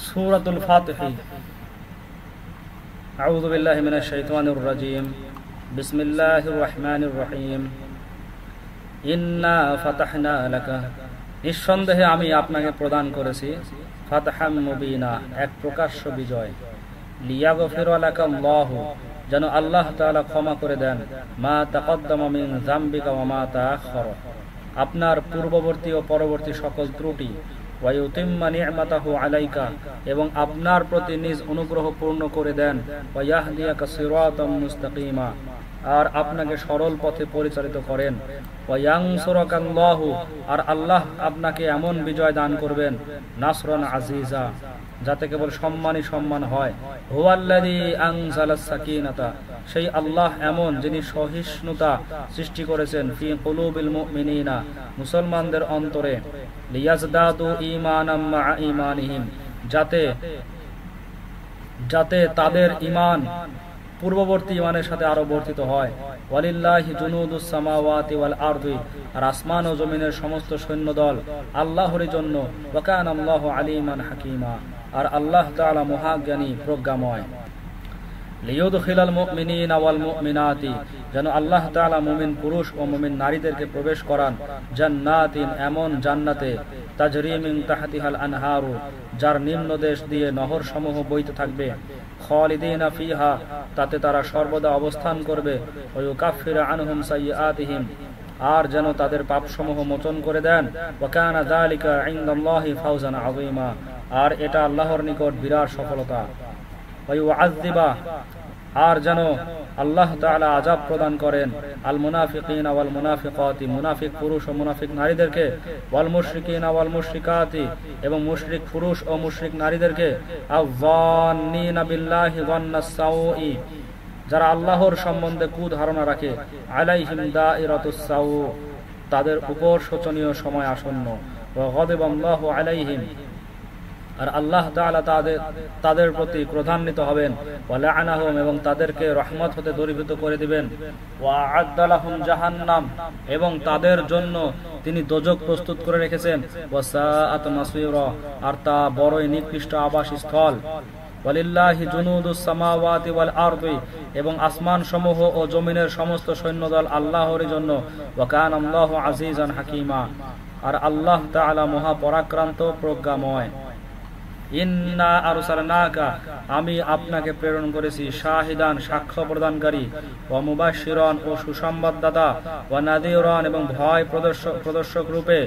সূরাতুল ফাতিহা। আউযু বিল্লাহি মিনাশ শাইতানির রাজীম। বিসমিল্লাহির রহমানির রহিম। ইন্না ফাতাহনা লাকা, নিঃসন্দেহে আমি আপনাকে প্রদান করেছি ফাতহাম মুবিনা, এক প্রকাশ্য বিজয়। লিয়াগফিরা লাকা আল্লাহু, যেন আল্লাহ তাআলা ক্ষমা করে দেন মা তাকদ্দামা মিন যামবিকা ওয়া মা তাআখারা, আপনার পূর্ববর্তী ও পরবর্তী সকল ত্রুটি। ওয়া ইউতিম্মা নি'মাতাহু আলাইকা, এবং আপনার প্রতি নিজ অনুগ্রহ পূর্ণ করে দেন। ওয়া ইয়াহদিয়াকা সিরাতাম মুস্তাকিমা, আর আপনাকে সরল পথে পরিচালিত করেন। ওয়া ইয়ানসুরাকা আল্লাহু, আর আল্লাহ আপনাকে এমন বিজয় দান করবেন নাসরান আজিজা, যাতে কেবল সম্মানই সম্মান হয়। হুয়াল্লাযী আনজালাস সাকিনাতা, সেই আল্লাহ এমন যিনি সহিষ্ণুতা সৃষ্টি করেছেন ফি কুলুবিল মুমিনিনা, মুসলমানদের অন্তরে। লিয়াজদাদু ঈমানাম মা ঈমানিহিম, যাতে তাদের ঈমান পূর্ববর্তী ঈমানের সাথে আরো বর্ধিত হয়। ওয়ালিল্লাহি জুনুদুস সামাওয়াতি ওয়াল আরদি, আর আসমান ও জমিনের সমস্ত সৈন্যদল আল্লাহরই জন্য। ওয়া কানা আল্লাহু আলিমান হাকীমা, আর আল্লাহ তাআলা মহাজ্ঞানী প্রজ্ঞাময়। লিয়ুদখিলাল মুমিনিনা ওয়াল মুমিনাতি, যেন আল্লাহ তাআলা মুমিন পুরুষ ও মুমিন নারীদেরকে প্রবেশ করান জান্নাতিন, এমন জান্নাতে তাজরি মিন তাহতিহাল আনহারু, যার নিম্নদেশ দিয়ে নহর সমূহ বইতে থাকবে। খালিদিনা ফিহা, তাতে তারা সর্বদা অবস্থান করবে। ওয়া ইউকাফিরু আনহুম সাইয়্যাতিহিম, আর যেন তাদের পাপসমূহ মোচন করে দেন। ওয়া কানা যালিকা ইনদাল্লাহি ফাওজান আযীমা, আর এটা আল্লাহর নিকট বিরাট সফলতা। ওয়া ইউআযযিবা, আর যেন আল্লাহ তাআলা আযাব প্রদান করেন আল মুনাফিকিনা ওয়াল মুনাফিকাতি, মুনাফিক পুরুষ ও মুনাফিক নারীদেরকে। ওয়াল মুশরিকিনা ওয়াল মুশরিকাতি, এবং মুশরিক পুরুষ ও মুশরিক নারীদেরকে। আয-যান্নিনা বিল্লাহি যান্নাস সাউই, যারা আল্লাহর সম্বন্ধে কুধারণা রাখে। আলাইহিম দাইরাতুস সাউ, তাদের উপর শোচনীয় সময় আসন্ন। ওয়া গাদিবাল্লাহু আলাইহিম, আর আল্লাহ তাআলা তাদের প্রতি ক্রোধান্বিত হবেন। ওয়া লা'নাহুম, এবং তাদেরকে রহমত হতে দূরীভূত করে দিবেন। ওয়া আ'আদ্দা লাহুম জাহান্নাম, এবং তাদের জন্য তিনি দোজখ প্রস্তুত করে রেখেছেন। ওয়া সাআত মাসীরা, আর তা বড়ই নিকৃষ্ট আবাসস্থল। ওয়ালিল্লাহি জুনুদুস সামাওয়াতি ওয়াল আরদি, এবং আসমান সমূহ ও জমিনের সমস্ত সৈন্যদল আল্লাহরই জন্য। ওয়া কানা আল্লাহু আজিজান হাকীমা, আর আল্লাহ তাআলা মহাপরাক্রান্ত প্রজ্ঞাময়। ইন্না আরসালনাকা, আমি আপনাকে প্রেরণ করেছি শাহিদান, সাক্ষ্য প্রদানকারী। ওয়া মুবাশশিরান, ও সুসংবাদদাতা। ওয়া নাযীরান, এবং ভয় প্রদর্শক রূপে।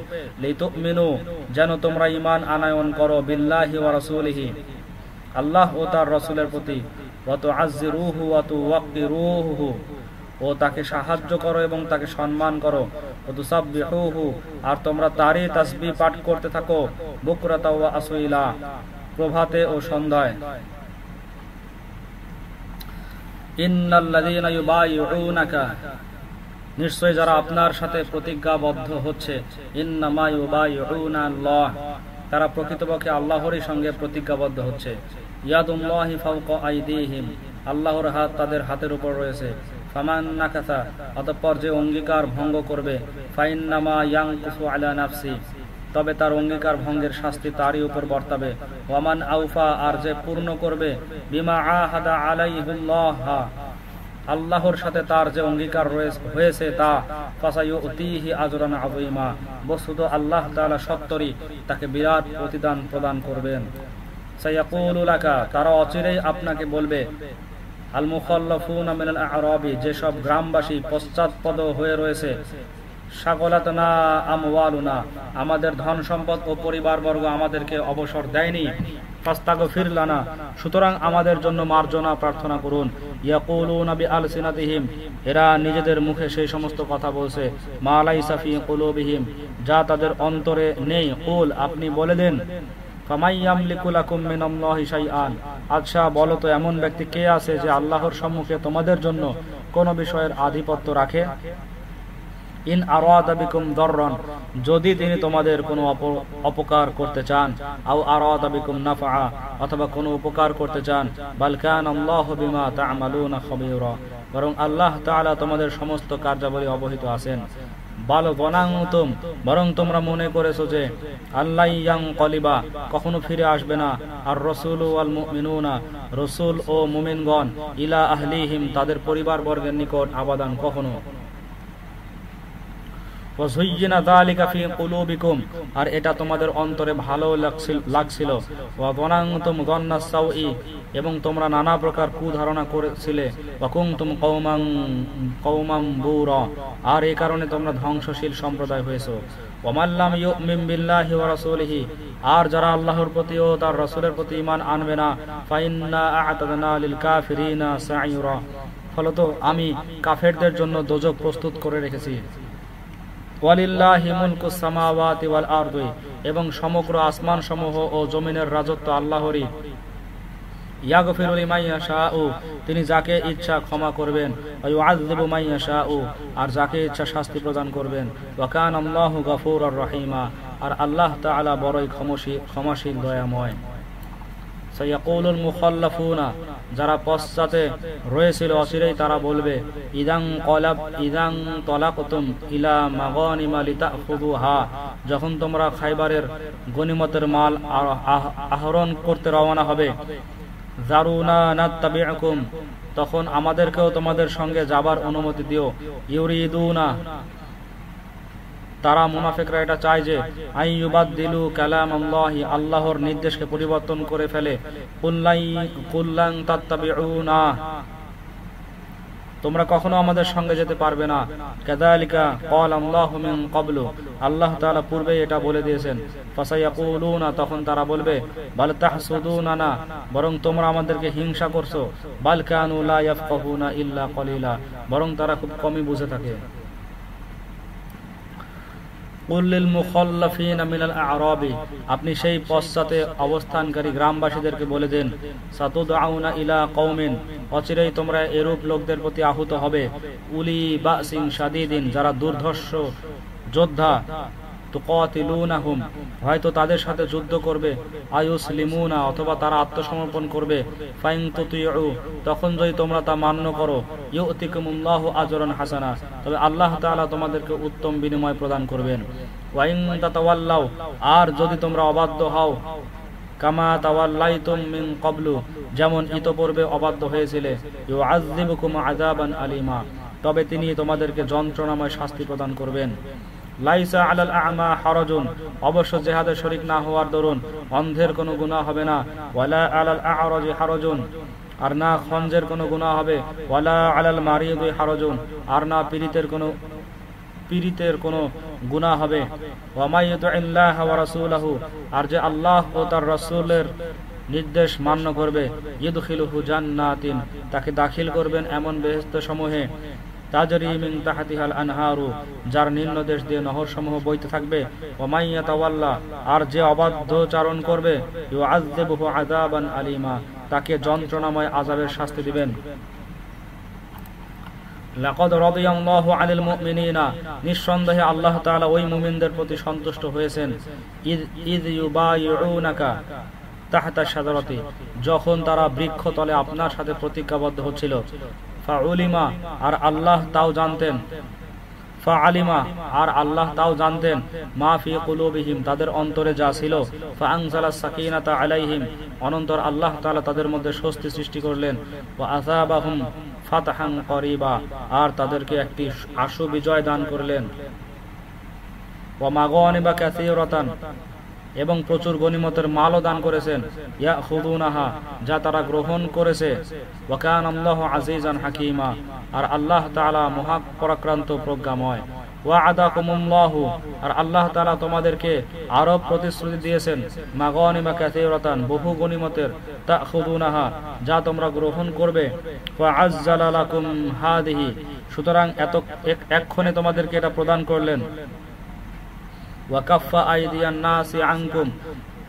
লিতুমিনু, যেন তোমরা ঈমান আনয়ন করো। বিল্লাহি ওয়া রাসূলিহি, আল্লাহ ও তার রাসূলের প্রতি। ওয়া তুআজ্জিরুহু ওয়া তুওয়াক্কিরুহু, ও তাকে সাহায্য করো এবং তাকে সম্মান করো। ওয়া তুসাব্বিহুহু, আর তোমরা তারই তাসবিহ পাঠ করতে থাকো। বুকরাতা ওয়া আসীলা, প্রভাতে ও সন্ধ্যায়। ইন্নাল্লাযীনা ইউবাইউনাকা, নিশ্চয় যারা আপনার সাথে প্রতিজ্ঞাবদ্ধ হচ্ছে। ইন্নামা ইউবাইউনা আল্লাহ, তারা প্রকৃতপক্ষে আল্লাহরই সঙ্গে প্রতিজ্ঞাবদ্ধ হচ্ছে। ইয়াদুল্লাহি ফাওকা আইদিহিম, আল্লাহর হাত তাদের হাতের উপর রয়েছে। ফামান নাকাসা, অতঃপর যে অঙ্গীকার ভঙ্গ করবে। ফাইন্নামা ইয়ানকুসু আলা নাফসি, তবে তার অঙ্গীকার ভঙ্গের শাস্তি তারই উপর বর্তাবে। ওয়ামান আউফা, আর যে পূর্ণ করবে। বিমা আহাদা আলাইহিল্লাহ, আল্লাহর সাথে তার যে অঙ্গীকার হয়েছে তা। ফাসায়ুতিহি আজরান আযীমা, বস্তুত আল্লাহ তাআলা সত্তরই তাকে বিরাট প্রতিদান প্রদান করবেন। সায়াকুলু লাকা, তারা অচিরেই আপনাকে বলবে। আল মুখাল্লাফুনা মিনাল আ'রাবি, যেসব গ্রামবাসী পশ্চাৎপদ হয়ে রয়েছে। শাগলাতনা আমওয়ালুনা, আমাদের ধন সম্পদ ও পরিবারবর্গ আমাদেরকে অবসর দেয়নি। ফাস্তাগফির লানা, সুতরাং আমাদের জন্য মার্জনা প্রার্থনা করুন। ইয়াকুলুনা বিআলসিনাতিহিম, এরা নিজেদের মুখে সেই সমস্ত কথা বলছে। মা লাইসা ফি কুলুবিহিম, যা তাদের অন্তরে নেই। কুল, আপনি বলে দেন। ফামাই ইয়ামলিকু লাকুম মিনাল্লাহি শাইআন, আচ্ছা বলো তো এমন ব্যক্তি কে আছে যে আল্লাহর সম্মুখে তোমাদের জন্য কোন বিষয়ের আধিপত্য রাখে। ইন আরাদা বিকুম দাররান, যদি তিনি তোমাদের কোনো অপকার করতে চান। আও আরাদা বিকুম নাফআ, অথবা কোনো উপকার করতে চান। বাল কানা আল্লাহু বিমা তা'মালুনা খাবীরা, বরং আল্লাহ তাআলা তোমাদের সমস্ত কার্যাবলী অবহিত আছেন। বাল বনাংতুম, বরং তোমরা মনে করেছো যে আল্লাহ ইয়ানকালিবা, কখনো ফিরে আসবে না, আর রাসূল ওয়াল মুমিনুনা, রাসূল ও মুমিনগণ, ইলা আহলিহিম, তাদের পরিবার বর্গের নিকট, আবাদান, কখনো। ওয়াযুয়্যিনা যালিকা ফি কুলুবিকুম, আর এটা তোমাদের অন্তরে ভালো লাগছিল। ওয়া বনাংতুম গন্নাস সাউই, এবং তোমরা নানা প্রকার কুধারণা করেছিলে। ওয়া কুনতুম কওমান বুরা, আর এই কারণে তোমরা ধ্বংসশীল সম্প্রদায় হয়েছো। ওয়া মান লাম ইউমিন বিল্লাহি ওয়া রাসূলিহি, আর যারা আল্লাহর প্রতি ও তার রাসূলের প্রতি ঈমান আনবে না, ফা ইন্না আ'তাদনা লিল কাফিরিনা সাইরা, ফলত আমি কাফেরদের জন্য দোজখ প্রস্তুত করে রেখেছি। ওয়ালিল্লাহি মুলকুস সামাওয়াতি ওয়াল আরদি, এবং সমগ্র আসমান সমূহ ও জমিনের রাজত্ব আল্লাহরই। ইয়াগফিরু লিমান ইয়াশাউ, তিনি যাকে ইচ্ছা ক্ষমা করবেন। ওয়া ইউআযযিবু মান ইয়াশাউ, আর যাকে ইচ্ছা শাস্তি প্রদান করবেন। ওয়া কানা আল্লাহু গফুরুর রহিমা, আর আল্লাহ তাআলা বড়ই ক্ষমাশীল দয়াময়। সায়াকুলুল মুখাল্লাফুনা, যারা পশ্চাতে রয়েছিল অচিরেই তারা বলবে, ইদাং তালাকতুম ইলা মাগানিমা লিতাখুযুহা, যখন তোমরা খাইবারের গনিমতের মাল আহরণ করতে রওনা হবে, যারুনা নাত্তাবিউকুম, তখন আমাদেরকেও তোমাদের সঙ্গে যাবার অনুমতি দিও। ইউরিদুনা, তারা মুনাফিকরা এটা চায় যে আইয়ুবাদদিলু কালামাল্লাহি, আল্লাহর নির্দেশকে পরিবর্তন করে ফেলে। কুল্লান তাত্তাবিউনা, তোমরা কখনো আমাদের সঙ্গে যেতে পারবে না। কাযালিকা ক্বালা আল্লাহু মিন ক্বাবলু, আল্লাহ তাআলা পূর্বে এটা বলে দিয়েছেন। ফাসায়াকুলুনা, তখন তারা বলবে, বাল তাহসুদুনানা, বরং তোমরা আমাদেরকে হিংসা করছো। বাল কানু লা ইয়াফকাহুনা ইল্লা কলিলা, বরং তারা খুব কমই বুঝে থাকে। কুল্লিল মুখাল্লাফিনা মিনাল আ'রাবি, আপনি সেই পশ্চাতে অবস্থানকারী গ্রামবাসীদেরকে বলে দেন, সাতুদআউনা ইলা কওমিন, অচিরেই তোমরা এরূপ লোকদের প্রতি আহুত হবে, উলি বাসিন শাদীদিন, যারা দুর্ধর্ষ যোদ্ধা, তুকাতিলুনাহুম, হয়তো তাদের সাথে যুদ্ধ করবে, আয়ুসলিমুনা, অথবা তারা আত্মসমর্পণ করবে, ফাইন তুতিউ, তখন যদি তোমরা তা মান্য করো, ইউতিকুমুল্লাহু আজরান হাসানা, তবে আল্লাহ তাআলা তোমাদেরকে উত্তম বিনিময় প্রদান করবেন। ওয়াইন তাতাওয়াল্লাউ, আর যদি তোমরা অবাধ্য হও, কামা তাওয়াল্লাইতুম মিন ক্বাবলু, যেমন ইতপূর্বে অবাধ্য হয়েছিলে, ইউআযযিবুকুম আযাবান আলিমা, তবে তিনি তোমাদেরকে যন্ত্রণাময় শাস্তি প্রদান করবেন। লাইসা আলাল আ'মা হারাজুন, অবশ্য জিহাদে শরীক না হওয়ার দরুন অন্ধের কোনো গুনাহ হবে না। ওয়ালা আলাল আ'রাজি হারাজুন, আর না খঞ্জের কোনো গুনাহ হবে। ওয়ালা আলাল মারিদি হারাজুন, আর না পীড়িতের কোনো গুনাহ হবে। ওয়া মাই ইউতিল্লাহ ওয়া রাসূলহু, আর যে আল্লাহ ও তার রাসূলের নির্দেশ মান্য করবে, ইদখিলুহু জান্নাতিন, তাকে দাখিল করবেন এমন বেহেশত সমূহে, তাজরি মিন তাহতিহাল আনহারু, যার নিম্নদেশ দিয়ে নহরসমূহ বইতে থাকবে। ওয়া মান ইয়াতাওয়াল্লা, আর যে অবাধ্যচারণ করবে, ইউআযযিবুহু আযাবান আলিমা, তাকে যন্ত্রণাময় আযাবের শাস্তি দিবেন। লাকাদ রাদিয়াল্লাহু আনিল মুমিনিনা, নিঃসন্দেহে আল্লাহ তাআলা ওই মুমিনদের প্রতি সন্তুষ্ট হয়েছেন। ইয ইউবাইউনাকা তাহতা শাজারাতি, যখন তারা বৃক্ষতলে আপনার সাথে প্রতিজ্ঞাবদ্ধ হচ্ছিল। ফাউলিমা, আর আল্লাহ তাও জানতেন। ফাআলিমা, আর আল্লাহ তাও জানতেন। মা ফি কুলুবিহিম, তাদের অন্তরে যা ছিল। ফাআনজালাস সাকিনাতা আলাইহিম, অনন্তর আল্লাহ তাআলা তাদের মধ্যে স্বস্তি সৃষ্টি করলেন। ওয়া আযাবাহুম ফাতহান করিবা, আর তাদেরকে একটি আশু বিজয় দান করলেন। ওয়া মাগানিবা কাসীরাতান, এবং প্রচুর গনিমতের মালও দান করেছেন। ইয়াখুদুনাহা, যা তারা গ্রহণ করেছে। ওয়া কানা আল্লাহু আজিজান হাকীমা, আর আল্লাহ তাআলা মহাপরাক্রান্ত প্রজ্ঞাময়। ওয়া'আদাকুমুল্লাহু, আর আল্লাহ তাআলা তোমাদেরকে আরো প্রতিশ্রুতি দিয়েছেন। মাগানিমা কাসীরাতান, বহু গনিমতের। তাখুদুনাহা, যা তোমরা গ্রহণ করবে। ফাআজ্জালা লাকুম হাদিহি, সুতরাং এক্ষণে তোমাদেরকে এটা প্রদান করলেন। ওয়াকাফা আইদিয়ান নাসি আনকুম,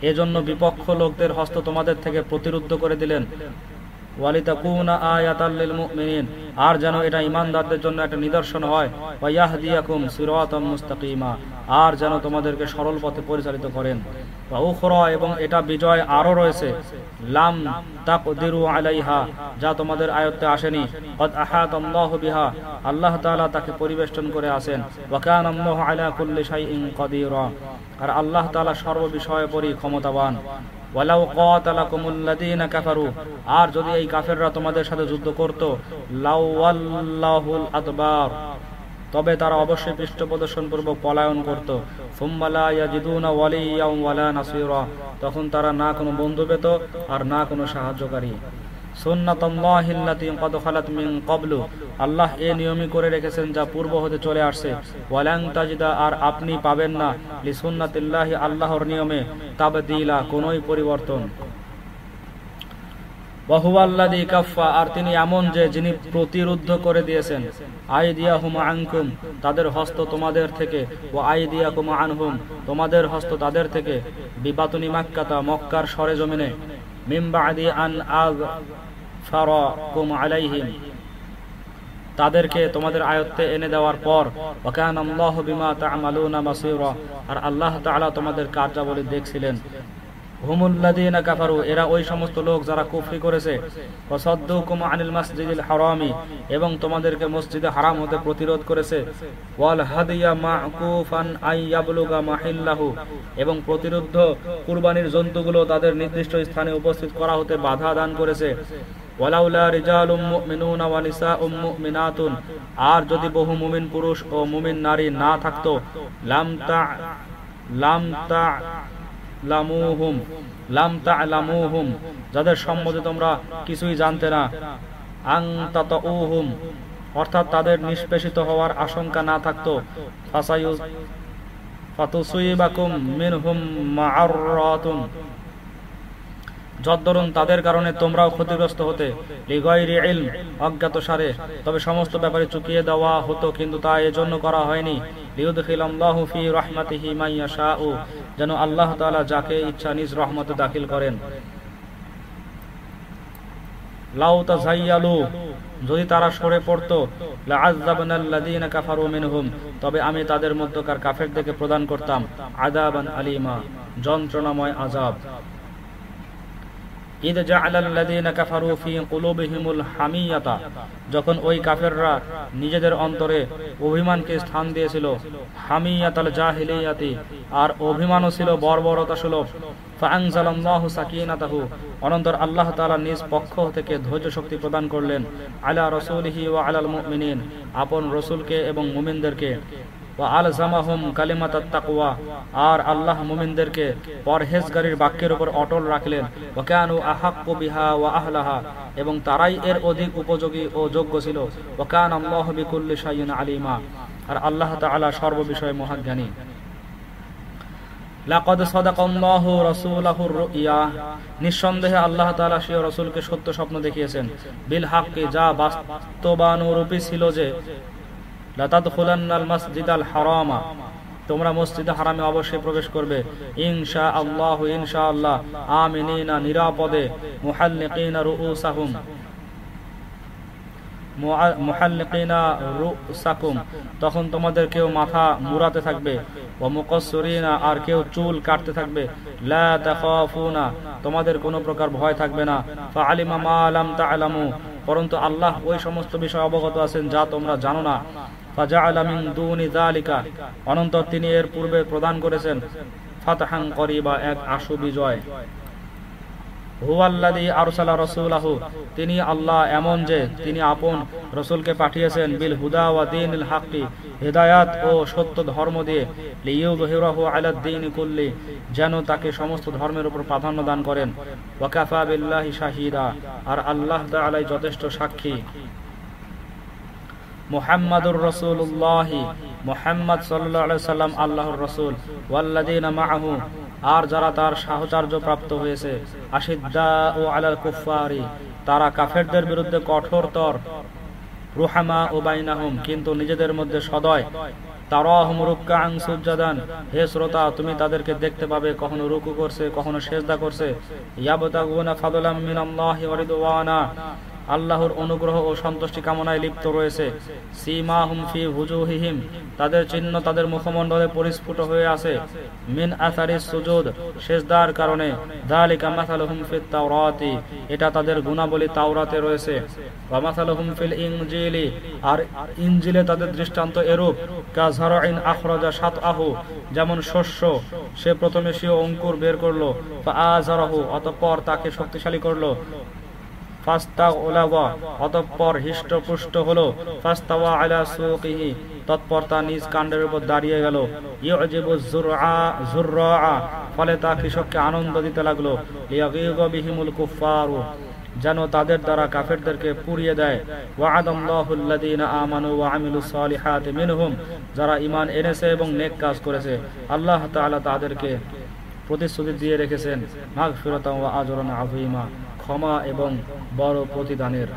এজন্য বিপক্ষ লোকদের হস্ত তোমাদের থেকে প্রতিরুদ্ধ করে দিলেন। ওয়ালিতাকুনা আয়াতাল লিল মুমিনিন, আর যেন এটা ঈমানদারদের জন্য একটা নিদর্শন হয়, ওয়া ইয়াহদিয়াকুম সিরাতাম মুস্তাকিমা, আর যেন তোমাদেরকে সরল পথে পরিচালিত করেন। ওয়া উখরা, এবং এটা বিজয় আরো রয়েছে, লাম তাকদিরু আলাইহা, যা তোমাদের আয়ত্তে আসেনি, কদ আহাতাল্লাহু বিহা, আল্লাহ তাআলা তাকে পরিবেষ্টন করে আছেন, ওয়া কানা আল্লাহু আলা কুল্লি শাইইন কাদিরা, আর আল্লাহ তাআলা সর্ববিষয়ে ক্ষমতাবান। ওয়ালাউ কাতালাকুমুল্লাযীনা কাফারু, আর যদি এই কাফেররা তোমাদের সাথে যুদ্ধ করত, লাওয়াল্লাহুল আদবার, তবে তারা অবশ্যই পৃষ্ঠপ্রদর্শন পূর্বক পলায়ন করত। সুম্মা লা ইয়াজিদুনা ওয়ালিয়্যান ওয়ালা নাসীরা, তখন তারা না কোনো বন্ধু পেত আর না কোনো সাহায্যকারী। সুন্নাতুল্লাহিল্লাতী ক্বাদ খালাত মিন ক্বাবলু, আল্লাহ এই নিয়মই করে রেখেছেন যা পূর্ব হতে চলে আসছে। ওয়ালান তাজিদা, আর আপনি পাবেন না, লিসুন্নাতিল্লাহি, আল্লাহর নিয়মে, তাবদীলা, কোনই পরিবর্তন। ওয়া হুয়াল্লাযী কাফফা, আর তিনি এমন যে যিনি প্রতিরোধ করে দিয়েছেন, আইদিয়াহুম আনকুম, তাদের হস্ত তোমাদের থেকে, ওয়া আইদিয়াকুম আনহুম, তোমাদের হস্ত তাদের থেকে, বিবাতুনি মাক্কাতা, মক্কার সরেজমিনে, মিন বাদি আন আযফারাকুম আলাইহিম, তাদেরকে তোমাদের আয়ত্তে এনে দেওয়ার পর, ওয়া কানা আল্লাহু বিমা তা'মালুনা বাসীরা, আর আল্লাহ তাআলা তোমাদের কার্যাবলী দেখছিলেন। হুমুল্লাযীনা কাফারু, এরা ওই সমস্ত লোক যারা কুফরি করেছে, ওয়া সাদ্দুকুম আনিল মাসজিদিল হারামি, এবং তোমাদেরকে মসজিদে হারাম হতে প্রতিরোধ করেছে, ওয়াল হাদিয়া মাকুফান আই ইয়াবলুগা মাহিল্লাহু, এবং প্রতিরুদ্ধ কুরবানির জন্তুগুলো তাদের নির্দিষ্ট স্থানে উপস্থিত করা হতে বাধা দান করেছে। ওয়ালাউলা রিজালুম মুমিনুনা ওয়া নিসাউম মুমিনাতুন, আর যদি বহু মুমিন পুরুষ ও মুমিন নারী না থাকতো, লাম তা'লামুহুম, যাদের সম্বন্ধে তোমরা কিছুই জানতে না, আন তাতাউহুম, অর্থাৎ তাদের নিষ্পেষিত হওয়ার আশঙ্কা না থাকতো, ফাতুসিবাকুম মিনহুম মা'আরাতুন, যদ্দরুন তাদের কারণে তোমরাও ক্ষতিগ্রস্ত হতে, লিগাইরি ইলম, অজ্ঞাতসারে, তবে সমস্ত ব্যাপারে চুকিয়ে দেওয়া হতো, কিন্তু তা এজন্য করা হয়নি, লিউদখিলাল্লাহু ফি রাহমাতিহি মান ইয়াশাউ, যেন আল্লাহ তাআলা যাকে ইচ্ছা নিজ রহমতে দাখিল করেন। লাউ তাযায়্যালু, যদি তারা সরে পড়তো, লা'আযাবনাল্লাযীনা কাফারু মিনহুম, তবে আমি তাদের মধ্যকার কাফেরদেরকে প্রদান করতাম আযাবান আলীমা, যন্ত্রণাময় আযাব। ইদ জাআলাল্লাযীনা কাফারু ফি কুলুবিহিমুল হামিয়াতা, যখন ওই কাফেররা নিজেদের অন্তরে অভিমানকে স্থান দিয়েছিল, হামিয়াতাল জাহিলিয়াতি, আর অভিমানও ছিল বর্বরতা সুলভ। ফাআনজালাল্লাহু সাকিনাতাহু, অনন্তর আল্লাহ তাআলা নিজ পক্ষ থেকে ধৈর্য শক্তি প্রদান করলেন, আলা রাসূলিহি ওয়া আলাল মুমিনিন, আপন রাসূলকে এবং মুমিনদেরকে, ওয়া আলজামাহুম কালিমাতাত তাকওয়া, আর আল্লাহ মুমিনদেরকে পরহেজগারির বাক্যের উপর অটল রাখলেন, ওয়া কানু আহাক্কু বিহা ওয়া আহলাহা, এবং তারাই এর অধিক উপযোগী ও যোগ্য ছিল, ওয়া কানা আল্লাহু বিকুল্লি শাইইন আলিমা, আর আল্লাহ তাআলা সর্ববিষয়ে মহাজ্ঞানী। লাকাদ সাদাকাল্লাহু রাসূলাহুর রুইয়া, নিঃসন্দেহে আল্লাহ তাআলা স্বীয় রাসূলকে সত্য স্বপ্ন দেখিয়েছেন, বিল হাক্কি, যা বাস্তবানুরূপী ছিল, যে লাতাদখুলান্নাল মাসজিদাল হারামা, তোমরা মসজিদে হারামে অবশ্যই প্রবেশ করবে, ইনশাআল্লাহু, ইনশাআল্লাহ, আমিনিনা, নিরাপদে, মুহাল্লিকিনা রুউসাহুম, মুহাল্লিকিনা রুউসাকুম, তখন তোমাদের কেউ মাথা মুড়াতে থাকবে, ওয়া মুকাসসিরিনা, আর কেউ চুল কাটতে থাকবে, লা তাখাফুনা, তোমাদের কোনো প্রকার ভয় থাকবে না, ফাআলিমা মা লাম তা'লামু, পরন্তু আল্লাহ ওই সমস্ত বিষয় অবগত আছেন যা তোমরা জানো না, ফাজআলা মিন দুনি যালিকা, অনন্তর তিনি এর পূর্বে প্রদান করেছেন, ফাতহান করিবা, এক আশু বিজয়। হুয়াল্লাযী আরসালা রাসূলাহু, তিনি আল্লাহ এমন যে তিনি আপন রাসূলকে পাঠিয়েছেন, বিল হুদা ওয়া দীনিল হাক্কি, হিদায়াত ও সত্য ধর্ম দিয়ে, লিইয়ুযহিরাহু আলাদ দীনি কুল্লি, যেন তাকে সমস্ত ধর্মের উপর প্রাধান্য দান করেন, ওয়া কাফা বিল্লাহি শাহীদা, আর আল্লাহ তাআলাই যথেষ্ট সাক্ষী। মুহাম্মাদুর রাসূলুল্লাহ, মুহাম্মদ সাল্লাল্লাহু আলাইহি সাল্লাম আল্লাহর রাসূল, ওয়াল্লাযীনা মাআহু, আর যারা তার সাহচর্য প্রাপ্ত হয়েছে, আশিদ্দাউ আলাল কুফফারি, তারা কাফেরদের বিরুদ্ধে কঠোরতর, রুহামা ও বাইনাহুম, কিন্তু নিজেদের মধ্যে সদয়, তারাহুম রুকআন সুজদান, হে শ্রোতা তুমি তাদেরকে দেখতে পাবে কখনো রুকু করছে কখনো সিজদা করছে। ইয়াবতাগুনা ফাদলাম মিনাল্লাহি ওয়া রিদওয়ানা, আল্লাহর অনুগ্রহ ও সন্তুষ্টি কামনায় লিপ্ত রয়েছে। সীমাহুম ফি ওয়ুজুহিহিম, তাদের চিহ্ন তাদের মুখমণ্ডলে পরিস্ফুট হয়ে আছে। মিন আসারিস সুজুদ, সিজদার কারণে। যালিকা মাসালুহুম ফিত তাওরাতি, এটা তাদের গুণাবলী তাওরাতে রয়েছে। ওয়া মাসালুহুম ফিল ইনজিলি, আর ইনজিলে তাদের দৃষ্টান্ত এরূপ। কাযরাইন আখরাজা শাতআহু, যেমন শস্য সে প্রথমে স্বীয় অঙ্কুর বের করলো, ফাআযারাহু, অতঃপর তাকে শক্তিশালী করলো, ফাস্তাগলাযা, অতঃপর হৃষ্টপুষ্ট হলো, ফাস্তাওয়া আলা সুকিহি, তৎপর তা নিজ কাণ্ডের উপর দাঁড়িয়ে গেল। ইউজিবু যুররা, ফলে তা কৃষককে আনন্দ দিতে লাগলো। লিয়াগীযা বিহিমুল কুফফারু, যেন তাদের দ্বারা কাফেরদেরকে পুড়িয়ে দেয়। ওয়া'আদাল্লাহুল্লাযীনা আমানু ওয়া আমিলুস সালিহাতি মিনহুম, যারা ঈমান এনেছে এবং নেক কাজ করেছে আল্লাহ তাআলা তাদেরকে প্রতিশ্রুতি দিয়ে রেখেছেন মাগফিরাতাও ওয়া আজরান আযীমা, ক্ষমা এবং বড় প্রতিদানের।